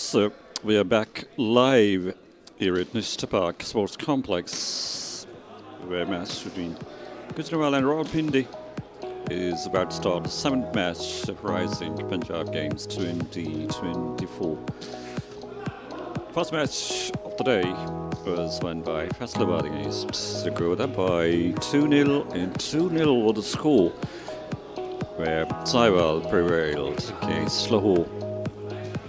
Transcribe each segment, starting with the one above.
So we are back live here at Nishta Park Sports Complex, where a match between Gujranwala and Rawalpindi is about to start the seventh match of Rising Punjab Games 2024. First match of the day was won by Faisalabad against Sargodha by 2-0, and 2-0 was the score, where Saiwal prevailed against Lahore.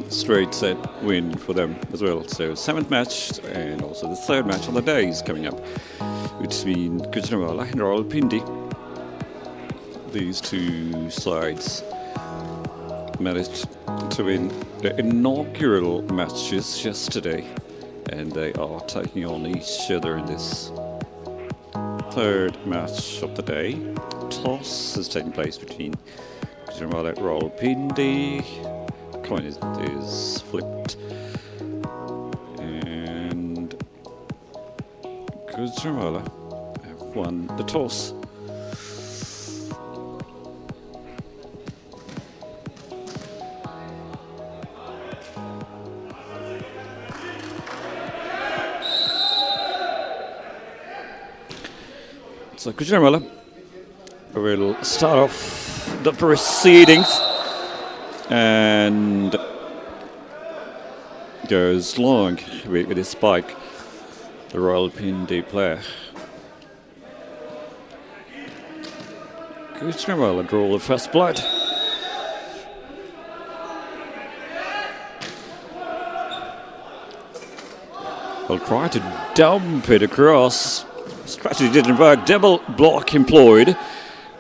Straight set win for them as well. So seventh match and also the third match on the day is coming up between Gujranwala and Rawalpindi. These two sides managed to win the inaugural matches yesterday, and they are taking on each other in this third match of the day. Toss is taking place between Gujranwala and Rawalpindi. Coin is flipped, and Gujranwala have won the toss. So Gujranwala will start off the proceedings and goes long with his spike, the Rawalpindi player. Gujranwala draw the first blood. Will try to dump it across. Strategy didn't work. Double block employed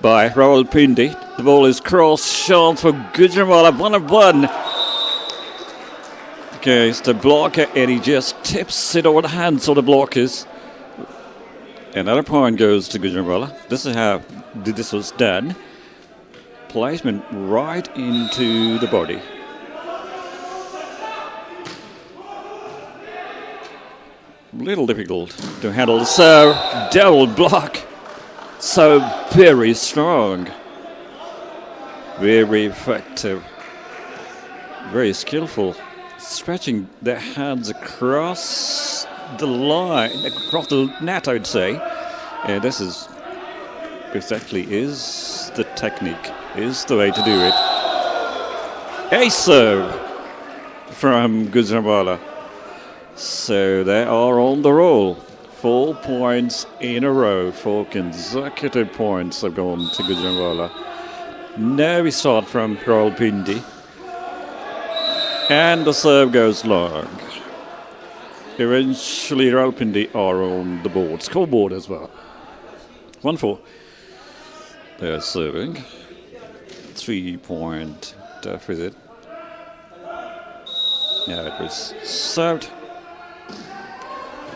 by Rawalpindi. The ball is crossed, shot for Gujranwala, 1-1 against the blocker, and he just tips it over the hands of the blockers. Another point goes to Gujranwala. This is how this was done. Placement right into the body. Little difficult to handle. So double block. So very strong. Very effective. Very skillful. Stretching their hands across the line, across the net, I would say. And this is exactly is the technique, is the way to do it. A serve from Gujranwala. So they are on the roll. 4 points in a row. 4 consecutive points have gone to Gujranwala. Now we start from Rawalpindi. And the serve goes long. Eventually Rawalpindi are on the board. Scoreboard as well. 1-4. They're serving. 3-point deficit. Yeah, it was served.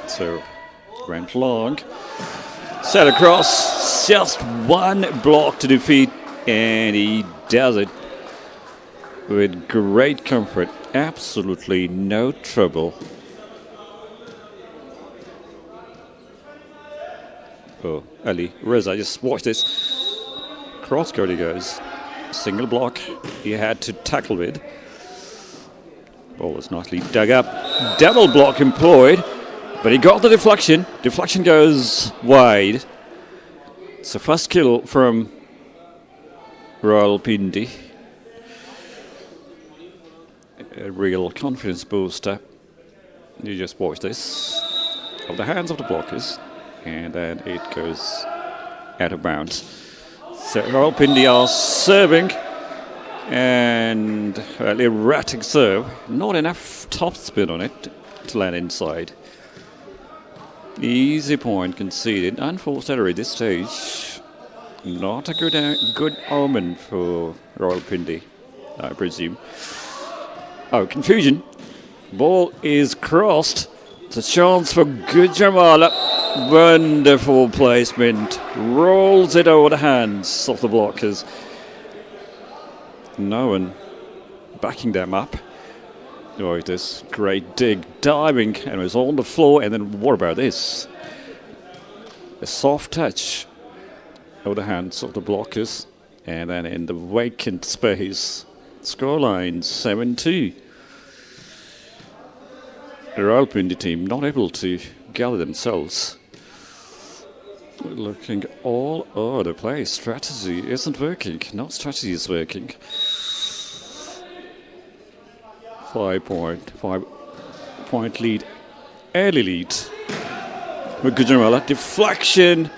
So went long. Set across. Just one block to defeat. And he does it with great comfort. Absolutely no trouble. Oh, Ali Reza, just watch this. Cross court he goes. Single block he had to tackle with. Ball was nicely dug up. Double block employed, but he got the deflection. Deflection goes wide. It's the first kill from Rawalpindi. A real confidence booster. You just watch this. Of the hands of the blockers. And then it goes out of bounds. So Rawalpindi are serving. And an erratic serve. Not enough topspin on it to land inside. Easy point conceded. Unforced error at this stage. Not a good omen for Rawalpindi, I presume. Oh, confusion. Ball is crossed. It's a chance for Gujranwala. Wonderful placement. Rolls it over the hands of the blockers. No one backing them up. Oh, this great dig. Diving, and it was on the floor. And then what about this? A soft touch over the hands of the blockers. And then in the vacant space, scoreline 7-2. the Rawalpindi team not able to gather themselves. Looking all over the place. Strategy isn't working. No strategy is working. 5 point lead. Early lead. With Gujranwala. Deflection.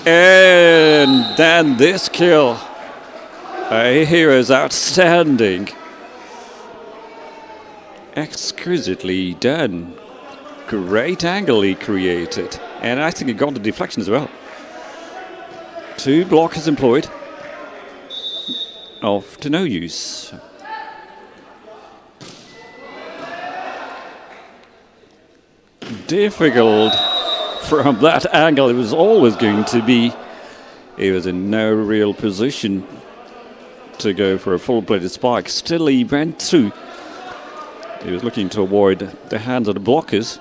And then this kill. Here is outstanding. Exquisitely done. Great angle he created. And I think he got the deflection as well. 2 blockers employed. Off to no use. Difficult from that angle. It was always going to be. He was in no real position to go for a full-bladed spike. Still, he went through. He was looking to avoid the hands of the blockers.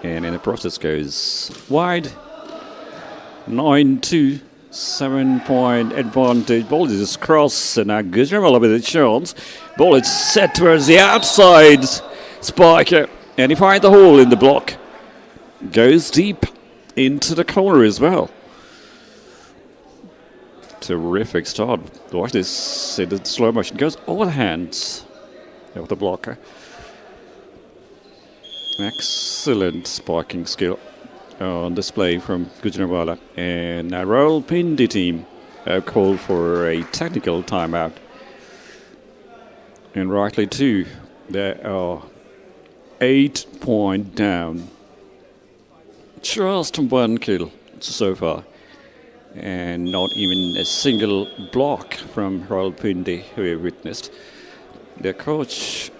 And in the process goes wide. 9-2, 7-point advantage. Ball is cross, and now Gujranwala with a chance. Ball is set towards the outside. Spiker, and he finds the hole in the block. Goes deep into the corner as well. Terrific start. Watch this in the slow motion. Goes over the hands of the blocker. Excellent spiking skill on display from Gujranwala. And now Rawalpindi team have called for a technical timeout. And rightly too. They are 8-point down. Just 1 kill so far. And not even a single block from Rawalpindi who we witnessed. Their coach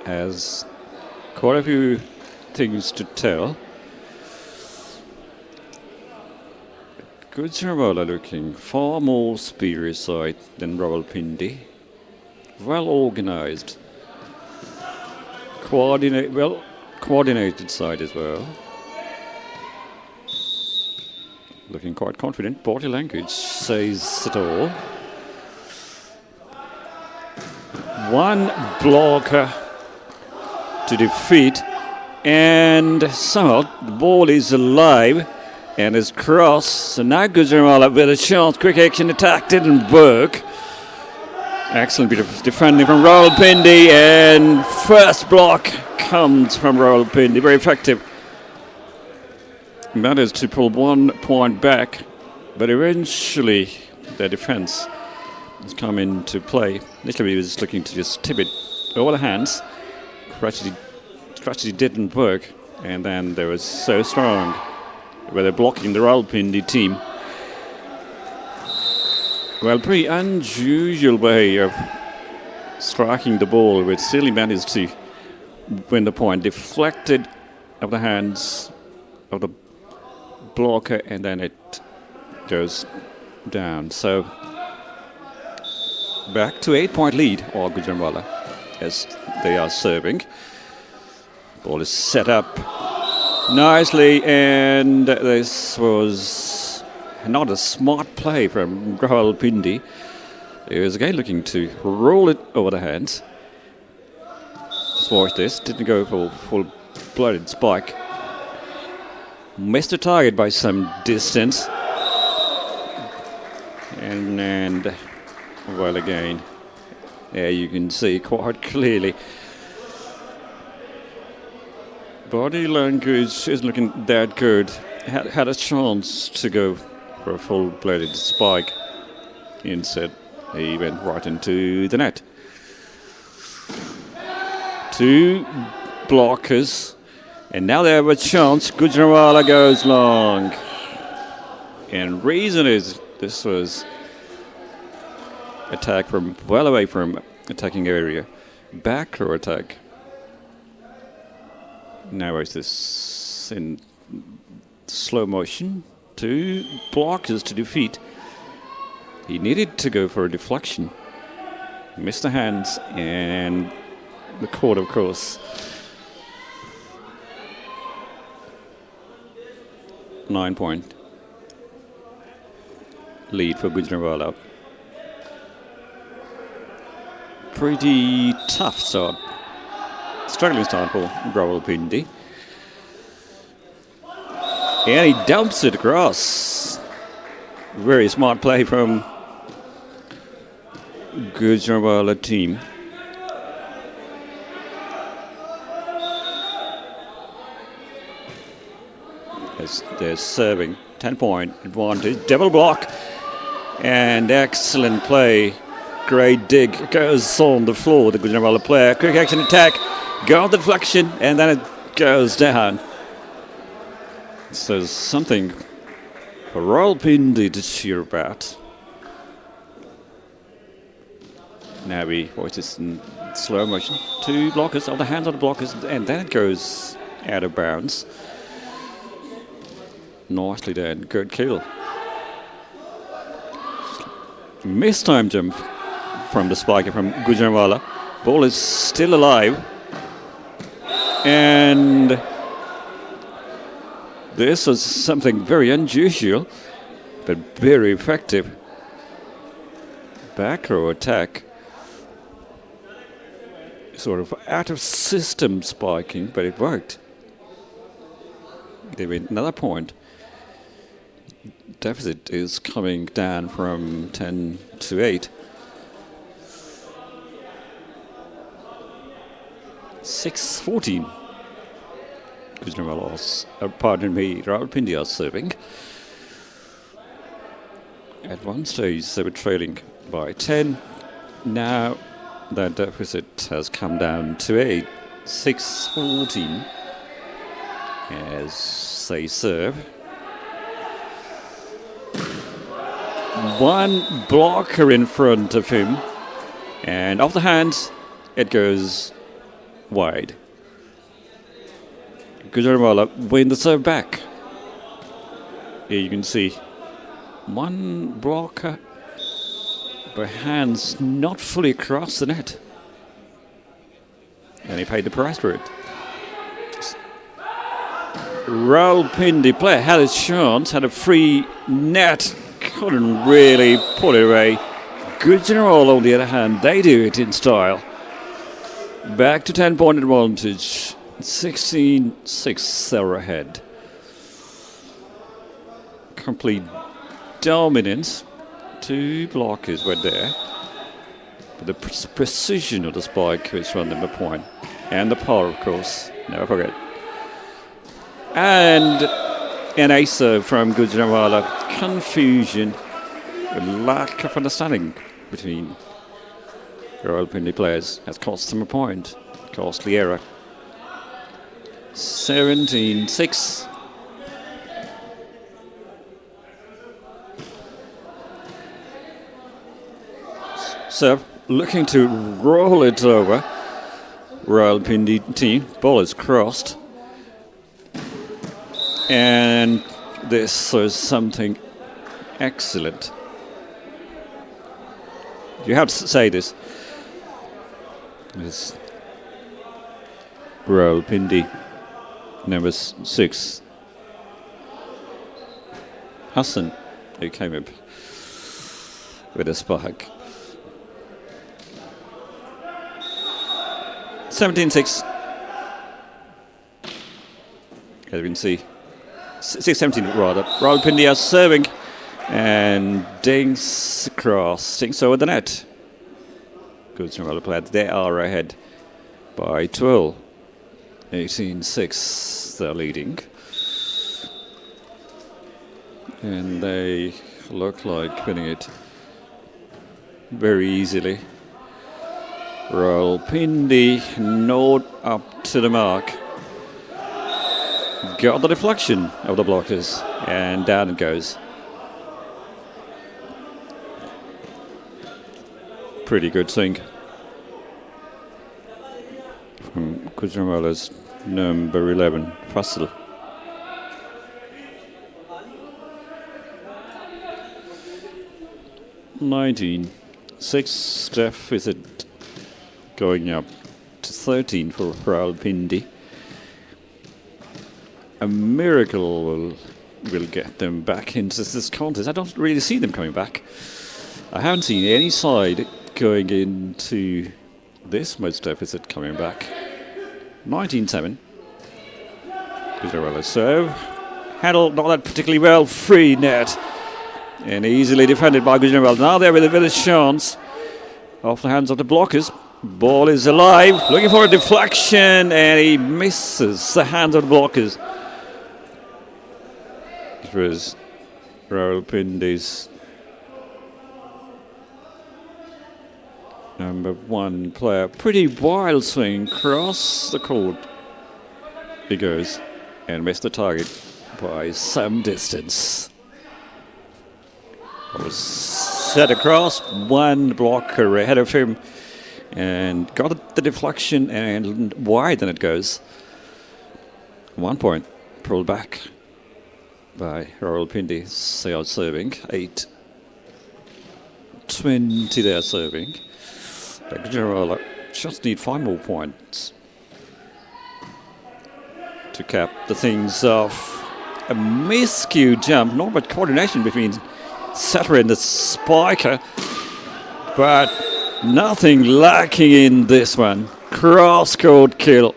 has quite a few things to tell. Gujranwala looking far more superior side than Rawalpindi. Well organized. Coordinated side as well. Looking quite confident. Body language says it all. 1 blocker to defeat, and somehow the ball is alive and is crossed. So now Gujranwala with a chance. Quick action attack didn't work. Excellent bit of defending from Rawalpindi, and first block comes from Rawalpindi. Very effective. That is to pull 1 point back, but eventually their defense has come into play. Initially he was looking to just tip it over the hands. Strategy didn't work, and then they were so strong where they're blocking the Rawalpindi team. Well, pretty unusual way of striking the ball, but still he managed to win the point. Deflected of the hands of the blocker, and then it goes down. So back to 8-point lead, or Gujranwala, as they are serving. Ball is set up nicely, and this was not a smart play from Rawalpindi. He was again looking to roll it over the hands. Just watch this. Didn't go for full-blooded spike. Missed the target by some distance. And well, again, there you can see quite clearly. Body language isn't looking that good. Had a chance to go for a full-blooded spike. Instead, he went right into the net. 2 blockers. And now they have a chance. Gujranwala goes long. And reason is this was attack from well away from attacking area. Backdoor attack. Now is this in slow motion. 2 blockers to defeat. He needed to go for a deflection. Missed the hands and the court, of course. 9-point lead for Gujranwala. pretty tough start. Struggling start for Rawalpindi. And he dumps it across. Very smart play from Gujranwala team. As they're serving, 10-point advantage, double block, and excellent play. Great dig goes on the floor. The Gujranwala player, quick action attack, got the deflection, and then it goes down. So something for Rawalpindi to cheer about. Now he voices in slow motion. Two blockers, on the hands on the blockers, and then it goes out of bounds. Nicely done, good kill. Missed time jump from the spiker from Gujranwala. Ball is still alive. And this was something very unusual, but very effective. Back row attack. Sort of out of system spiking, but it worked. They win another point. Deficit is coming down from 10 to 8. 6-14. Rawalpindi are serving. At one stage they were trailing by 10. Now that deficit has come down to 8. 6-14 as they serve. One blocker in front of him, and off the hands it goes wide. Gujranwala win the serve back. Here you can see one blocker, but hands not fully across the net. And he paid the price for it. Rawalpindi player had a chance, had a free net, couldn't really put it away. Gujranwala on the other hand, they do it in style. Back to 10-point advantage. 16-6 they're ahead. Complete dominance. Two blockers were there. But the precision of the spike is from them a point. And the power, of course. Never forget. And an ace serve from Gujranwala. Confusion. A lack of understanding between Rawalpindi players has cost them a point. Costly error. 17-6. So, looking to roll it over. Rawalpindi team. Ball is crossed. And this is something excellent. You have to say this. This Rawalpindi, number 6. Hassan, who came up with a spark. 17-6. As you can see, 6-17 rather. Rawalpindi are serving and dinks across, dinks over the net. Gujranwala player, they are ahead by 12. 18-6 they're leading. And they look like winning it very easily. Rawalpindi not up to the mark. Got the deflection of the blockers, and down it goes. Pretty good swing from Gujranwala's number 11, Faisal. (19)6 deficit going up to 13 for Rawalpindi. A miracle will get them back into this contest. I don't really see them coming back. I haven't seen any side going into this much deficit coming back. 19-7. Gujranwala serve. Handled not that particularly well. Free net. And easily defended by Gujranwala. Now there with a bit of chance. Off the hands of the blockers. Ball is alive. Looking for a deflection. And he misses the hands of the blockers. It was Rawalpindi's number one player. Pretty wild swing across the court. He goes and missed the target by some distance. It was set across, one blocker ahead of him and got the deflection and wide, and it goes. 1 point pulled back by Rawalpindi. They are serving 8-20. They're serving. Gujranwala just need 5 more points to cap the things off. A miscue jump, not much coordination between setter and the spiker, but nothing lacking in this one. Cross-court kill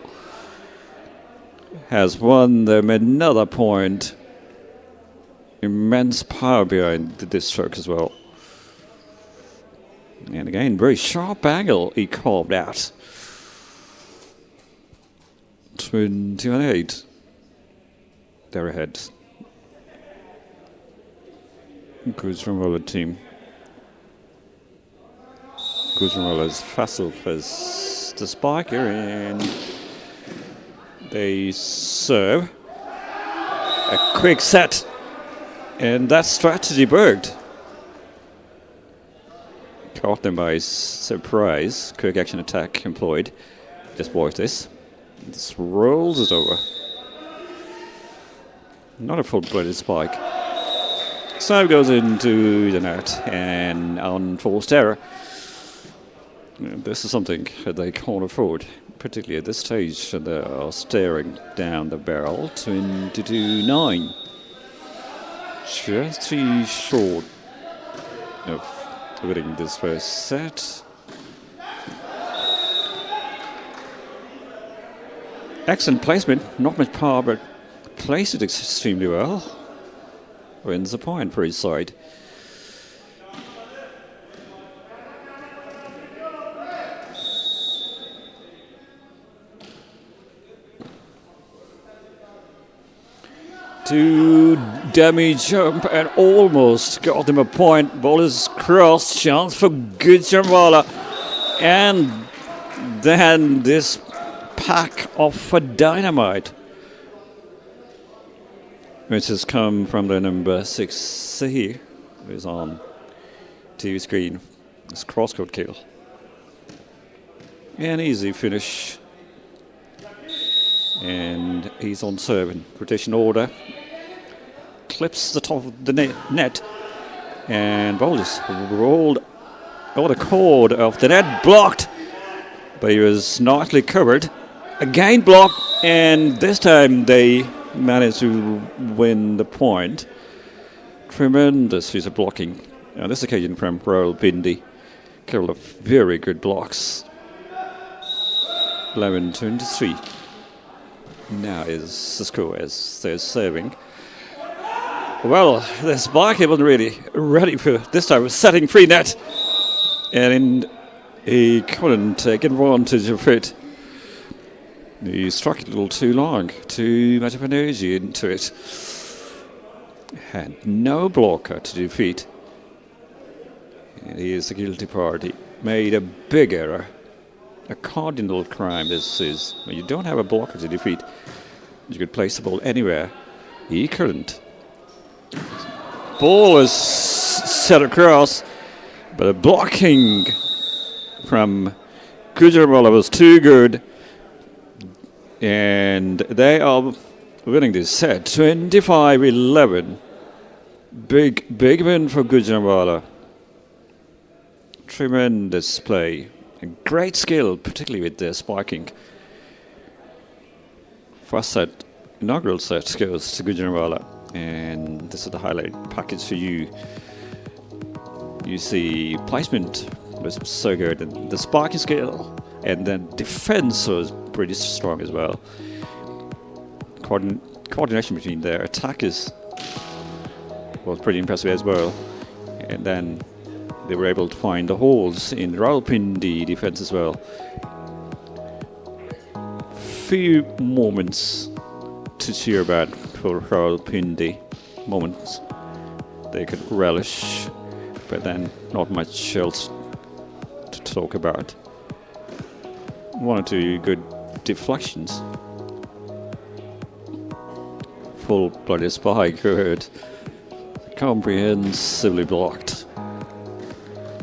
has won them another point. Immense power behind this stroke as well. And again, very sharp angle he carved out. 28. They're ahead. Gujranwala team. Gujranwala's Faisal as the spiker, and they serve. A quick set, and that strategy worked. Caught them by surprise. Quick action attack employed. Just watch this. This rolls it over. Not a full-blooded spike. Serve goes into the net, and unforced error. This is something that they can't afford, particularly at this stage. They are staring down the barrel. 22-9. Just too short of winning this first set. Excellent placement, not much power, but placed it extremely well. Wins the point for his side. Two dummy jump and almost got him a point. Ball is crossed, chance for Gujranwala. And then this pack of dynamite, which has come from the number 6 here, who is on TV screen. This cross-court kill. An easy finish. And he's on serve in rotation order. Clips the top of the net. And ball just rolled over the cord of the net. Blocked. But he was nicely covered. Again blocked. And this time they managed to win the point. Tremendous piece of blocking on this occasion from Rawalpindi. A couple of very good blocks. 11-23. Now is the score as they're serving. Well, the spiker wasn't really ready for this time. It was setting free net. And he couldn't take advantage of it. He struck it a little too long. Too much of energy into it. Had no blocker to defeat. And he is the guilty party. Made a big error. A cardinal crime this is. When you don't have a blocker to defeat, you could place the ball anywhere. He couldn't. Ball is set across, but the blocking from Gujranwala was too good. And they are winning this set. 25-11. Big win for Gujranwala. Tremendous play. Great skill, particularly with the spiking. First set, inaugural set, goes to Gujranwala, and this is the highlight package for you. You see placement was so good, and the spiking skill And then defense was pretty strong as well. Coordination between their attackers was pretty impressive as well. And then they were able to find the holes in Rawalpindi defense as well. Few moments to cheer about for Rawalpindi, moments they could relish, but then not much else to talk about. One or two good deflections. Full-blooded spike heard, comprehensively blocked.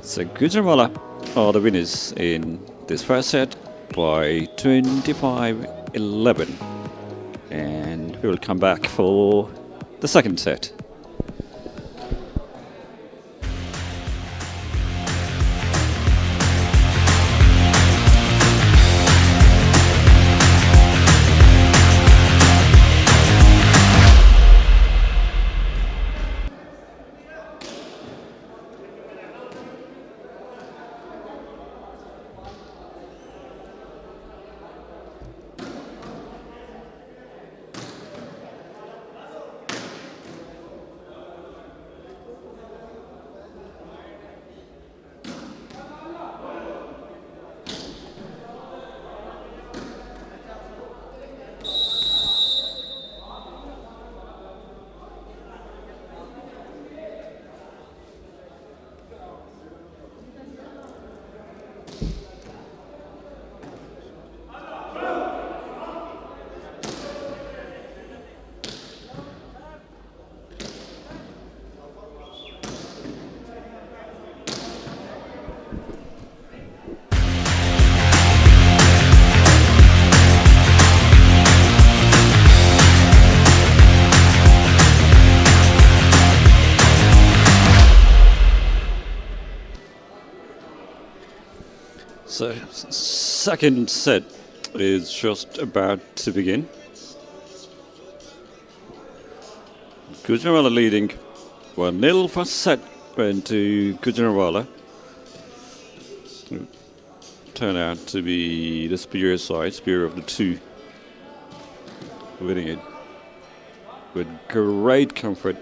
So Gujranwala are the winners in this first set by 25-11. And we will come back for the second set. So, second set is just about to begin. Gujranwala leading 1-0. First set went to Gujranwala. Turned out to be the superior side, superior of the two, winning it with great comfort.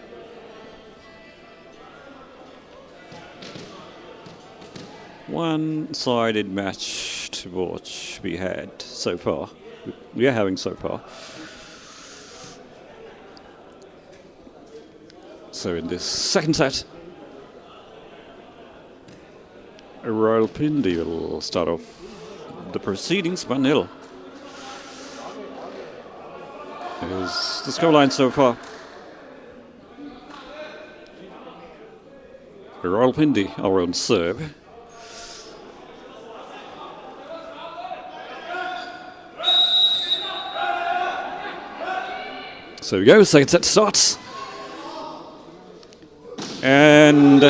One-sided match to watch we had so far. We are having so far. So in this second set, Rawalpindi will start off the proceedings 1-0. Here's the scoreline so far. Rawalpindi are on serve. So we go, second set starts. And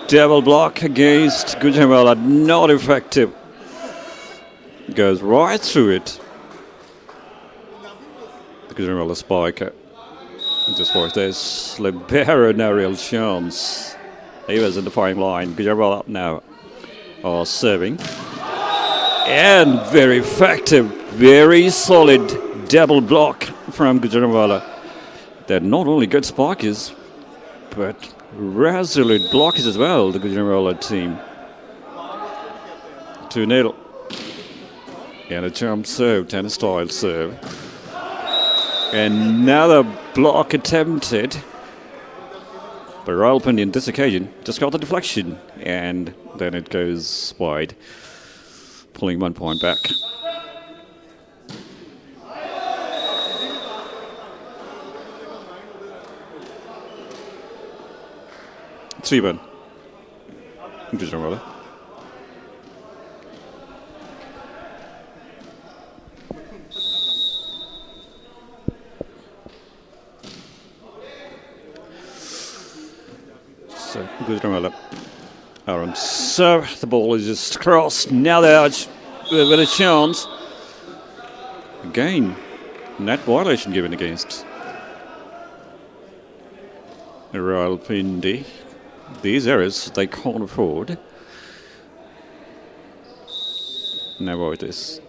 double block against Gujranwala, not effective. Goes right through it. The Gujranwala spiker. Just for this, libero no real chance. He was in the firing line. Gujranwala now are serving. And very effective, very solid double block from Gujranwala. They're not only good spikers, but resolute blockers as well, the Gujranwala team. 2-0. And a jump serve, tennis style serve. Another block attempted. But Rawalpindi in this occasion just got the deflection, and then it goes wide, pulling 1 point back. Gujranwala. So Gujranwala are on serve. The ball is just crossed. Now they're with a chance. Again, net violation given against Rawalpindi. These errors they can't afford. Now this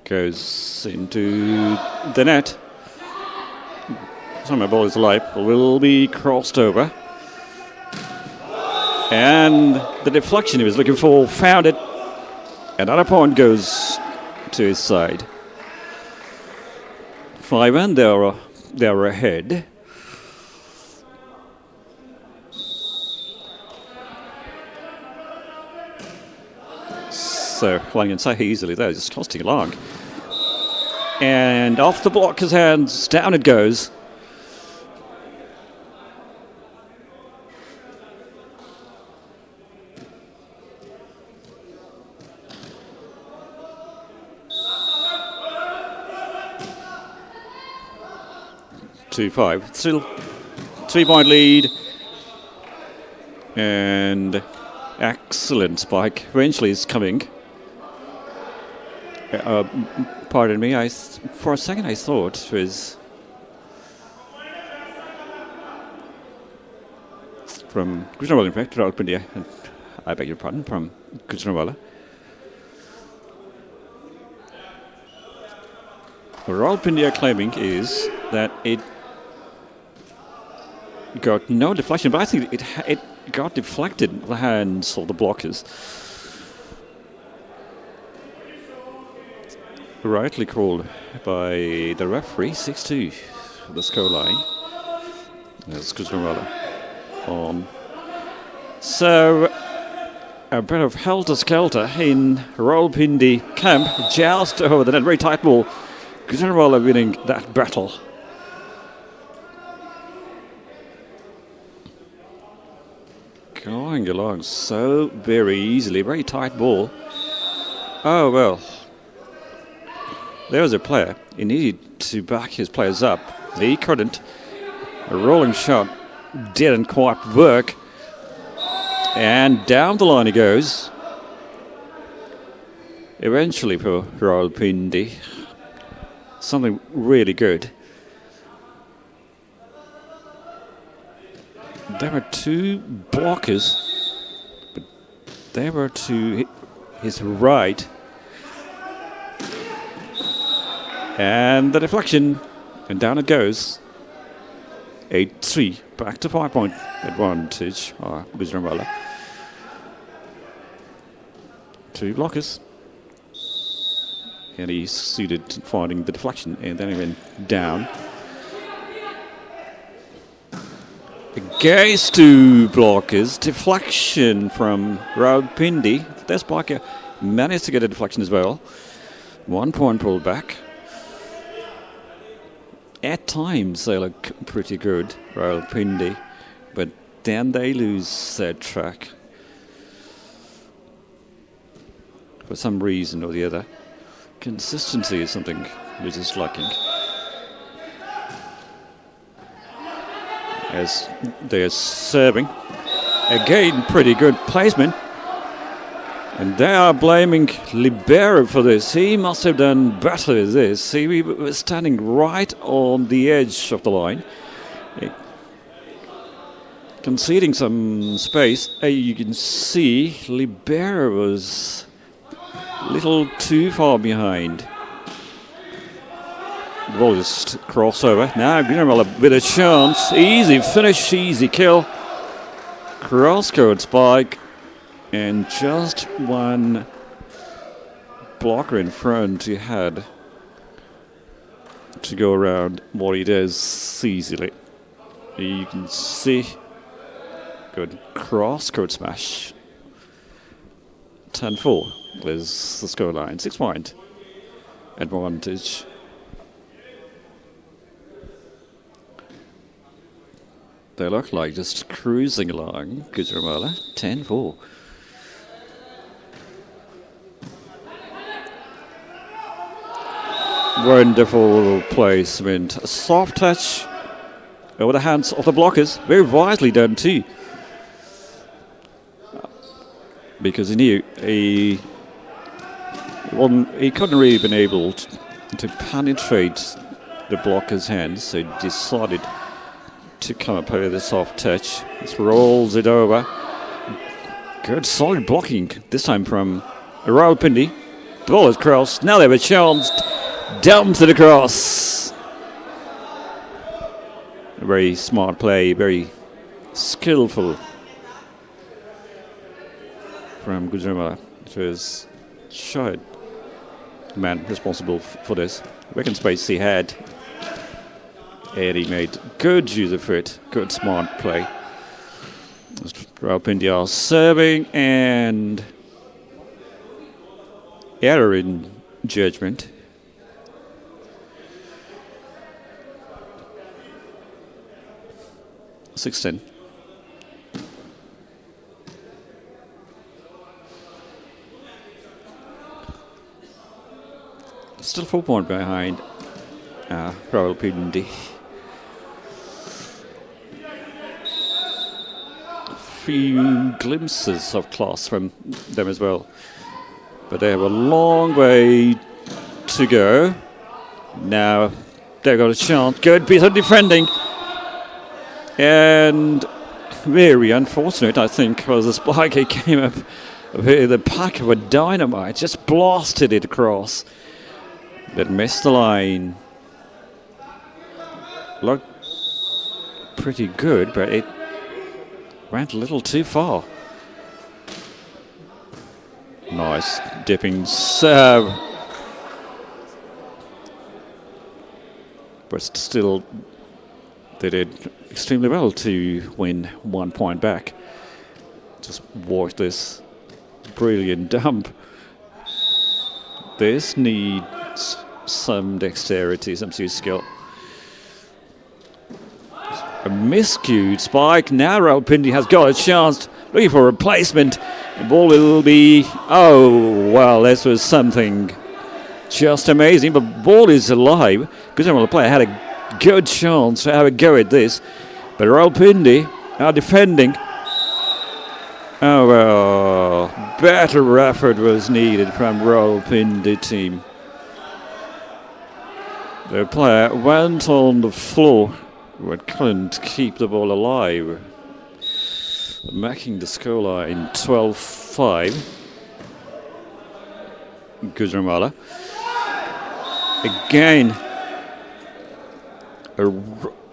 goes into the net. So my ball is alive. Will be crossed over. And the deflection he was looking for found it. Another point goes to his side. 5-1, they're ahead. So playing inside easily there, just tossing along. And off the blocker's hands, down it goes. Two five, still 3-point lead, and excellent spike. Eventually, is coming. Pardon me. For a second I thought it was from Gujranwala. In fact, Khel Punjab. I beg your pardon, from Gujranwala. What Khel Punjab claiming is that it got no deflection, but I think it got deflected in the hands of the blockers. Rightly called by the referee, 6-2, the scoreline. That's Gujranwala on. So a bit of helter-skelter in Rawalpindi camp, just over the net, very tight ball. Gujranwala winning that battle. Going along so very easily, very tight ball. Oh well, there was a player. He needed to back his players up. He couldn't. A rolling shot didn't quite work. And down the line he goes. Eventually for Rawalpindi, something really good. There were two blockers, but they were to his right. And the deflection, and down it goes. 8-3, back to 5-point advantage. Gujranwala. Two blockers. And he succeeded in finding the deflection, and then he went down. Against two blockers, deflection from Rawalpindi. This blocker managed to get a deflection as well. 1 point pulled back. At times they look pretty good, Rawalpindi, but then they lose their track for some reason or the other. Consistency is something which is lacking. As they're serving. Again, pretty good placement. And they are blaming Libero for this. He must have done better with this. He was standing right on the edge of the line, conceding some space. You can see Libero was a little too far behind. The ball just crossover. Now Gujranwala with a chance. Easy finish, easy kill. Cross-court spike. And just one blocker in front he had to go around what he does easily. You can see good cross-court smash. 10-4 is the scoreline. 6-point advantage. They look like just cruising along, Gujranwala. 10-4. Wonderful placement. A soft touch over the hands of the blockers. Very wisely done too. Because he knew he couldn't really been able to penetrate the blocker's hands, so he decided to come up with a soft touch. Just rolls it over. Good solid blocking, this time from Rawalpindi. The ball is crossed. Now they have a chance. Dumps it across. A very smart play, very skillful from Gujranwala. It was Shahid, the man responsible for this. Wicket space he had. And he made good use of it. Good smart play. Rawalpindi are serving, and error in judgment. Sixteen. Still 4 points behind Rawalpindi. Few glimpses of class from them as well, but they have a long way to go. Now they've got a chance. Good piece of defending, and very unfortunate, I think, because the spike came up with the pack of a dynamite, just blasted it across, but missed the line. Looked pretty good, but it went a little too far. Nice dipping serve. But still, they did extremely well to win 1 point back. Just watch this brilliant dump. This needs some dexterity, some skill. A miscued spike. Now Rawalpindi has got a chance. Looking for a replacement. The ball will be... Oh, well, this was something just amazing. But ball is alive. Gujranwala player had a good chance to have a go at this. But Rawalpindi are defending. Oh, well, better effort was needed from Rawalpindi team. The player went on the floor, but couldn't keep the ball alive, making the scoreline 12-5. Gujranwala. Again, a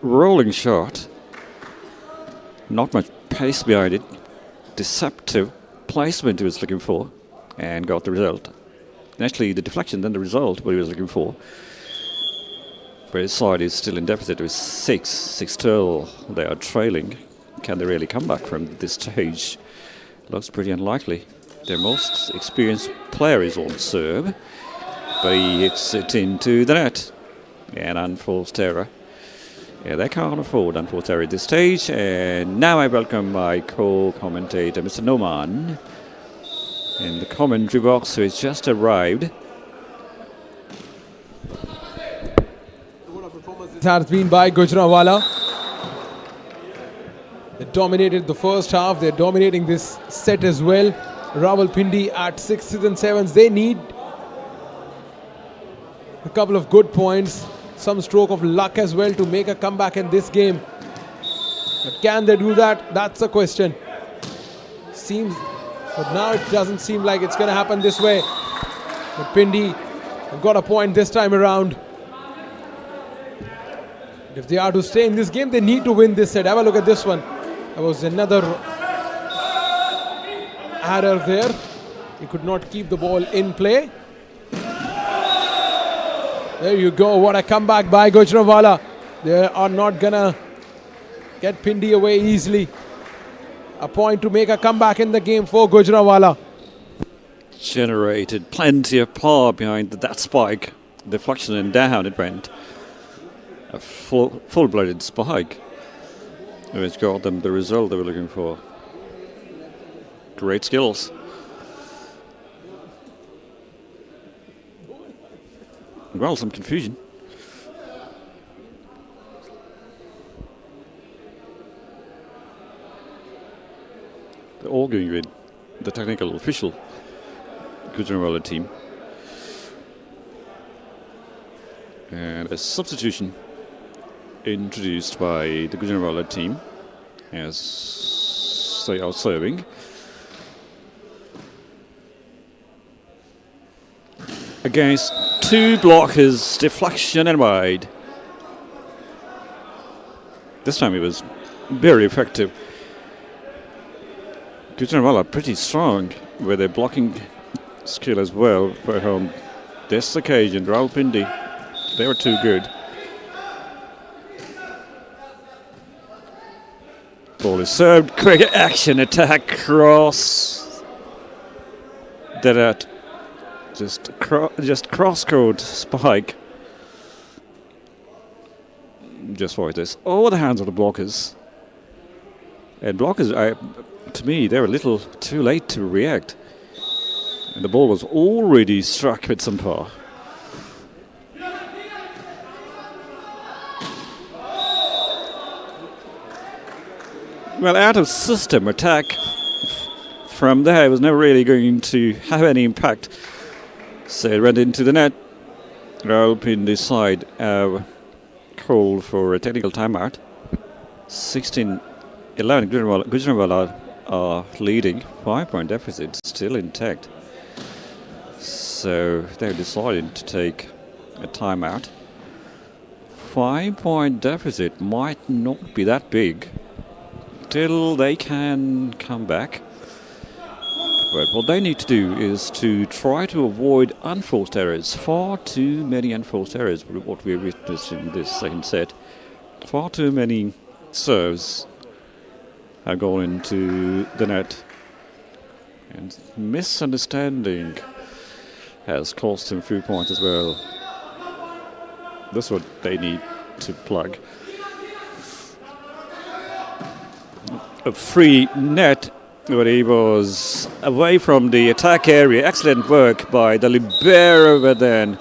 rolling shot. Not much pace behind it. Deceptive placement he was looking for, and got the result. Actually, the deflection, then the result, what he was looking for. But his side is still in deficit with 6-12. They are trailing. Can they really come back from this stage? Looks pretty unlikely. Their most experienced player is on serve, but he hits it into the net. An unforced error. Yeah, they can't afford unforced error at this stage. And now I welcome my co-commentator, Mr. Noman, in the commentary box, who has just arrived. It has been by Gujranwala. They dominated the first half. They're dominating this set as well. Rawalpindi at 6s and 7s. They need a couple of good points, some stroke of luck as well to make a comeback in this game. But can they do that? That's the question. Seems, but now it doesn't seem like it's going to happen this way. But Pindi have got a point this time around. If they are to stay in this game, they need to win this set. Have a look at this one. There was another error there. He could not keep the ball in play. There you go. What a comeback by Gujranwala. They are not going to get Pindi away easily. A point to make a comeback in the game for Gujranwala. Generated plenty of power behind that spike. Deflection and down it went. A full-blooded spike, which got them the result they were looking for. Great skills. Well, some confusion. They're arguing with the technical official, Gujranwala team. And a substitution introduced by the Gujranwala team as they are serving. against two blockers, deflection and wide. This time it was very effective. Gujranwala pretty strong with their blocking skill as well. But on this occasion, Rawalpindi, they were too good. Ball is served, quick action, attack, cross. That just cross-court spike. Just watch this. Oh, the hands of the blockers. And blockers, to me, they were a little too late to react. And the ball was already struck with some power. Well, out of system attack from there was never really going to have any impact. So it went into the net. Rawalpindi side called for a technical timeout. 16-11, Gujranwala are leading. 5-point deficit still intact. So they're deciding to take a timeout. 5-point deficit might not be that big. Till they can come back. But what they need to do is to try to avoid unforced errors. Far too many unforced errors, what we witnessed in this second set. Far too many serves have gone into the net. And misunderstanding has cost them a few points as well. That's what they need to plug. A free net, but he was away from the attack area. Excellent work by the libero, but then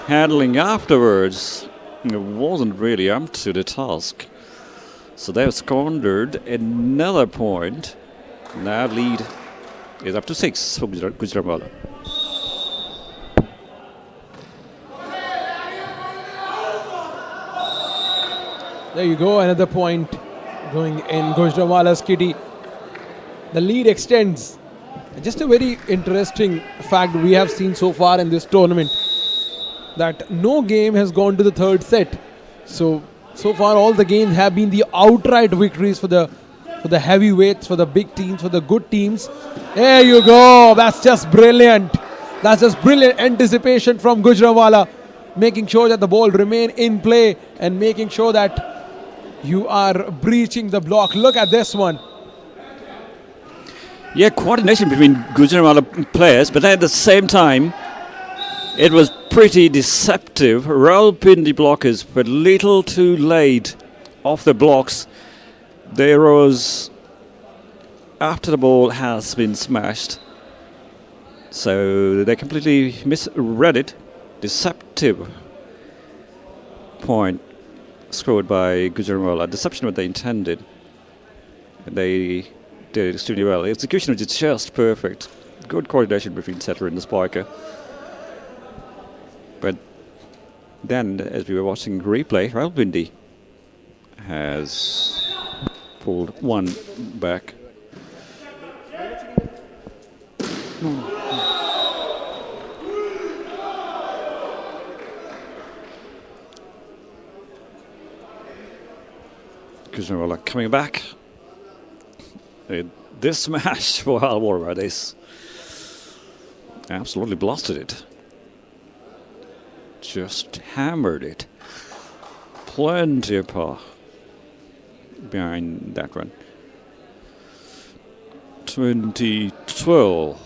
handling afterwards, it wasn't really up to the task. So they've squandered another point. Now lead is up to 6 for Gujranwala. There you go, another point going in Gujranwala's kitty. The lead extends. Just a very interesting fact we have seen so far in this tournament, that no game has gone to the third set. So far all the games have been the outright victories for the heavyweights, for the big teams, for the good teams. There you go. That's just brilliant. That's just brilliant anticipation from Gujranwala, making sure that the ball remain in play and making sure that you are breaching the block. Look at this one. Yeah, coordination between Gujranwala players, but at the same time, it was pretty deceptive. Rawalpindi blockers were little too late off the blocks. They rose after the ball has been smashed. So they completely misread it. Deceptive point scored by Gujranwala. Deception what they intended. They did it extremely well. The execution was just perfect. Good coordination between setter and the spiker. But then, as we were watching replay, Rawalpindi has pulled one back. Gujranwala coming back. This smash, wow, what about this? Absolutely blasted it. Just hammered it. Plenty of power behind that one. 2012.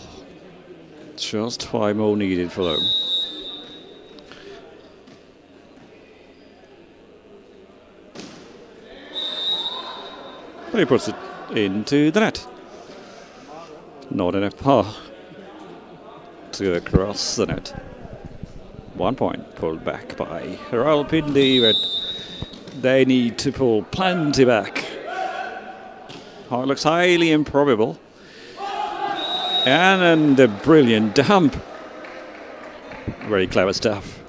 Just 5 more needed for them. But he puts it into the net. Not enough power to cross the net. 1 point pulled back by Rawalpindi, but they need to pull plenty back. Oh, it looks highly improbable. And a brilliant dump. Very clever stuff.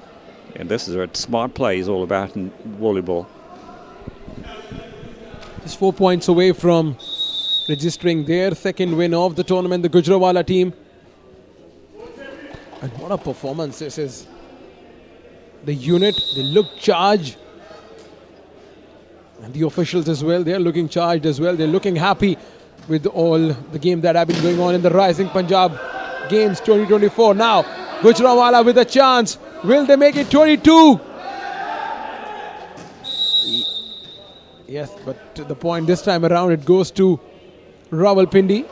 And this is what smart play is all about in volleyball. Just 4 points away from registering their second win of the tournament, the Gujranwala team. And what a performance this is. The unit, they look charged. And the officials as well, they're looking charged as well. They're looking happy with all the game that have been going on in the Rising Punjab Games 2024. Now, Gujranwala with a chance. Will they make it 22? Yes, but to the point this time around, it goes to Rawalpindi.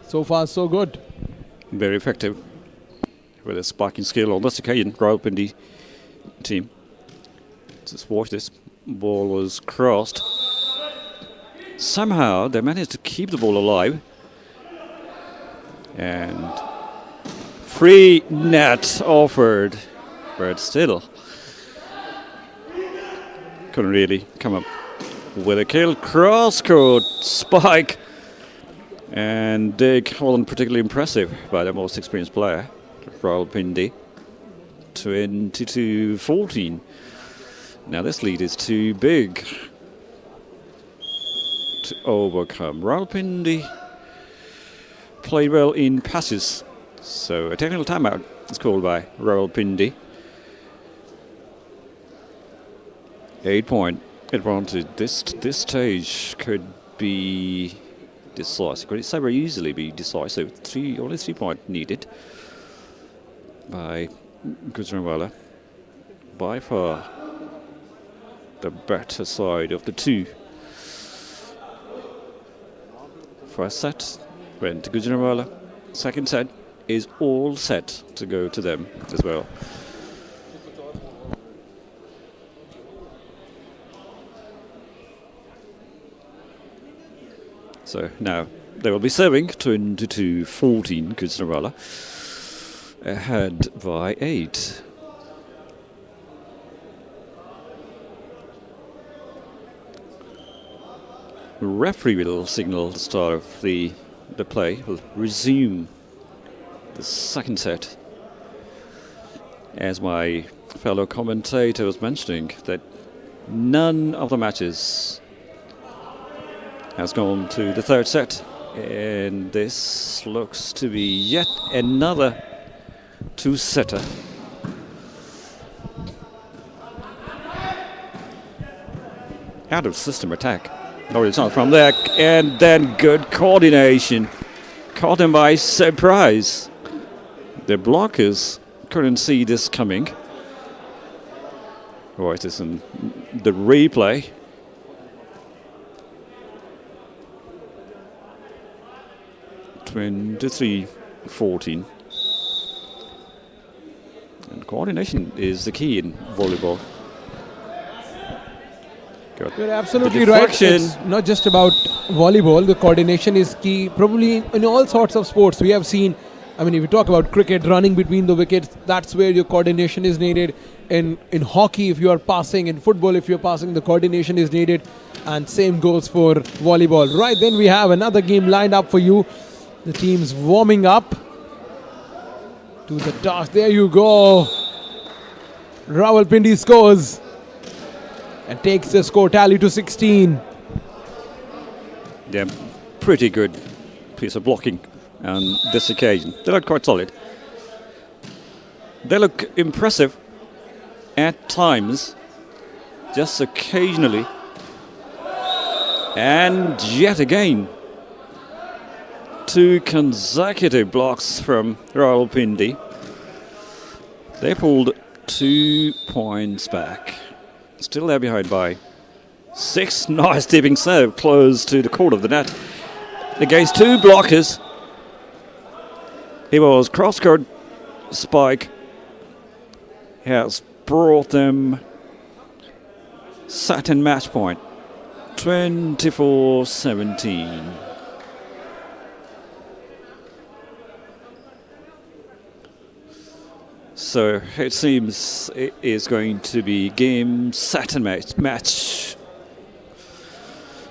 So far, so good. Very effective with a sparking skill on this occasion. Rawalpindi team. Just watch this. Ball was crossed. Somehow they managed to keep the ball alive. And free net offered, but still couldn't really come up with a kill. Cross-court spike. And dig wasn't particularly impressive by the most experienced player, Rawalpindi. 22-14. Now this lead is too big to overcome. Rawalpindi played well in passes, so a technical timeout is called by Rawalpindi. 8-point advantage. This stage could be decisive. Could it so very easily be decisive? Only 3 points needed by Gujranwala. By far the better side of the two. First set went to Gujranwala. Second set is all set to go to them as well. So now they will be serving 22-14 Gujranwala, ahead by 8. The referee will signal the start of the play. Will resume the second set. As my fellow commentator was mentioning, that none of the matches has gone to the third set, and this looks to be yet another two-setter. Out of system attack. No, it's not from there, and then good coordination. Caught him by surprise. The blockers couldn't see this coming. Right, this in the replay. (23-14). And coordination is the key in volleyball. Good. You're absolutely right. It's not just about volleyball. The coordination is key probably in all sorts of sports. We have seen, I mean, if you talk about cricket, running between the wickets, that's where your coordination is needed. In hockey, if you are passing, in football, if you're passing, the coordination is needed. And same goes for volleyball. Right, then we have another game lined up for you. The team's warming up to the task. There you go. Rawalpindi scores and takes the score tally to 16. Yeah, pretty good piece of blocking on this occasion. They look quite solid. They look impressive at times, just occasionally. And yet again, 2 consecutive blocks from Rawalpindi. They pulled 2 points back. Still there behind by 6. Nice tipping serve close to the court of the net. Against 2 blockers. It was cross-court spike. Has brought them set and match point. 24-17. So it seems it is going to be game, set and match.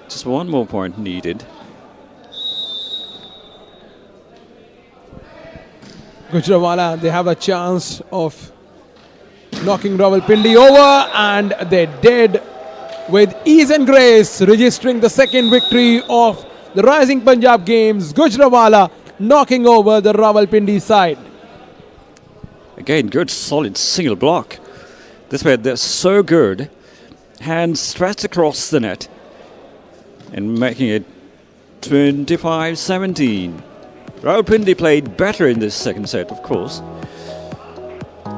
Just 1 more point needed. Gujranwala, they have a chance of knocking Rawalpindi over, and they did with ease and grace, registering the second victory of the Rising Punjab Games. Gujranwala knocking over the Rawalpindi side. Again, good solid single block. This way they're so good. Hands stretched across the net and making it 25-17. Rawalpindi played better in this second set, of course.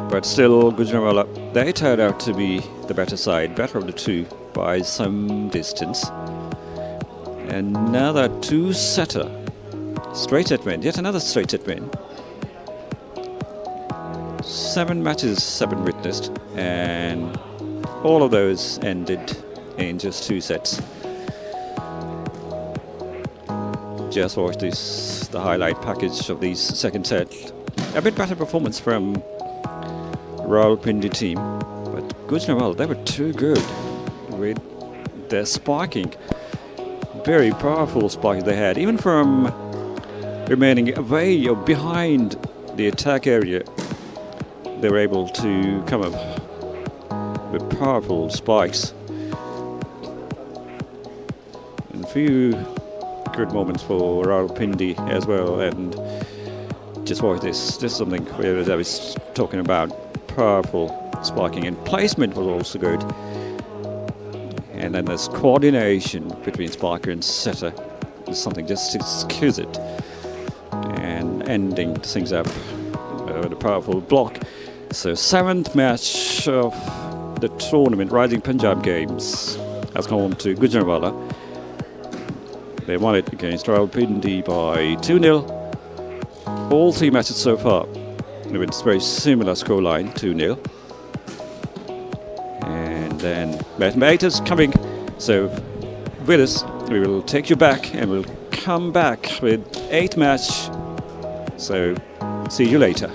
But still, Gujranwala, they turned out to be the better side, better of the two by some distance. Another two-setter. Straight set win, yet another straight set win. 7 matches have been witnessed, and all of those ended in just 2 sets. Just watch this, the highlight package of these second set. A bit better performance from Rawalpindi team, but Gujranwala, they were too good with their sparking. Very powerful sparking they had, even from remaining away or behind the attack area. They were able to come up with powerful spikes. And a few good moments for Rawalpindi as well. And just watch this. This is something where I was talking about powerful spiking, and placement was also good. And then there's coordination between spiker and setter. It's something just exquisite. And ending things up with a powerful block. So 7th match of the tournament, Rising Punjab Games, has gone to Gujranwala. They won it against Rawalpindi by 2-0. All 3 matches so far with a very similar scoreline, 2-0. And then Mathematics coming. So with us, we will take you back and we'll come back with 8th match. So see you later.